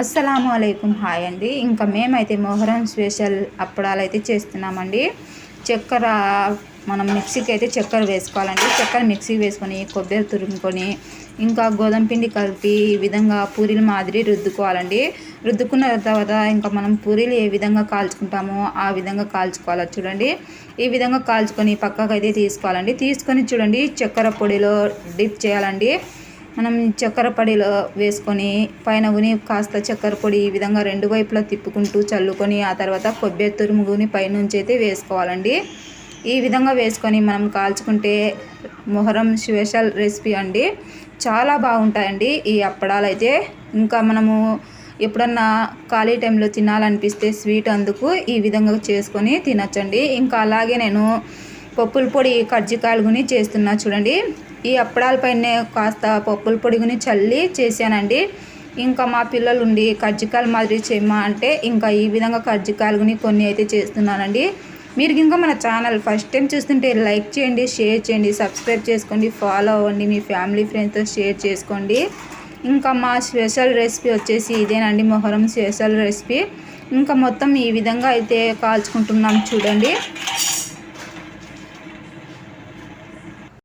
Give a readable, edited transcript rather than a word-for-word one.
అస్సలాము అలైకుం హాయ్ అండి. ఇంకా మేమైతే మొహరం స్పెషల్ అప్పడాలు అయితే చేస్తున్నామండి. చక్కెర మనం మిక్సీకి అయితే చక్కెర వేసుకోవాలండి. చక్కెర మిక్సీ వేసుకొని కొబ్బరి తురుముకొని ఇంకా గోధుమ పిండి కలిపి ఈ విధంగా పూరీల మాదిరి రుద్దుకోవాలండి. రుద్దుకున్న తర్వాత ఇంకా మనం పూరీలు ఏ విధంగా కాల్చుకుంటామో ఆ విధంగా కాల్చుకోవాలి. చూడండి, ఈ విధంగా కాల్చుకొని పక్కకు అయితే తీసుకోవాలండి. తీసుకొని చూడండి, చక్కెర పొడిలో డిప్ చేయాలండి. మనం చక్కెర పొడిలో వేసుకొని పైన గుని కాస్త చక్కెర పొడి ఈ విధంగా రెండు వైపులా తిప్పుకుంటూ చల్లుకొని ఆ తర్వాత కొబ్బరి తురుముని పైనుంచి అయితే వేసుకోవాలండి. ఈ విధంగా వేసుకొని మనం కాల్చుకుంటే మొహరం స్పెషల్ రెసిపీ అండి. చాలా బాగుంటాయండి ఈ అప్పడాలు అయితే. ఇంకా మనము ఎప్పుడన్నా ఖాళీ టైంలో తినాలనిపిస్తే స్వీట్ అందుకు ఈ విధంగా చేసుకొని తినచ్చండి. ఇంకా అలాగే నేను పప్పుల పొడి కజ్జికాయలు గుని చేస్తున్నా చూడండి. ఈ అప్పడాలపైనే కాస్త పప్పుల పొడిని చల్లి చేశానండి. ఇంకా మా పిల్లలు ఉండి కజ్జికాయలు మాదిరి చేయమా అంటే ఇంకా ఈ విధంగా కజ్జికాయలుని కొన్ని అయితే చేస్తున్నానండి. మీరు ఇంకా మన ఛానల్ ఫస్ట్ టైం చూస్తుంటే లైక్ చేయండి, షేర్ చేయండి, సబ్స్క్రైబ్ చేసుకోండి, ఫాలో అవ్వండి, మీ ఫ్యామిలీ ఫ్రెండ్స్తో షేర్ చేసుకోండి. ఇంకా మా స్పెషల్ రెసిపీ వచ్చేసి ఇదేనండి, మొహరం స్పెషల్ రెసిపీ. ఇంకా మొత్తం ఈ విధంగా అయితే కాల్చుకుంటున్నాం చూడండి.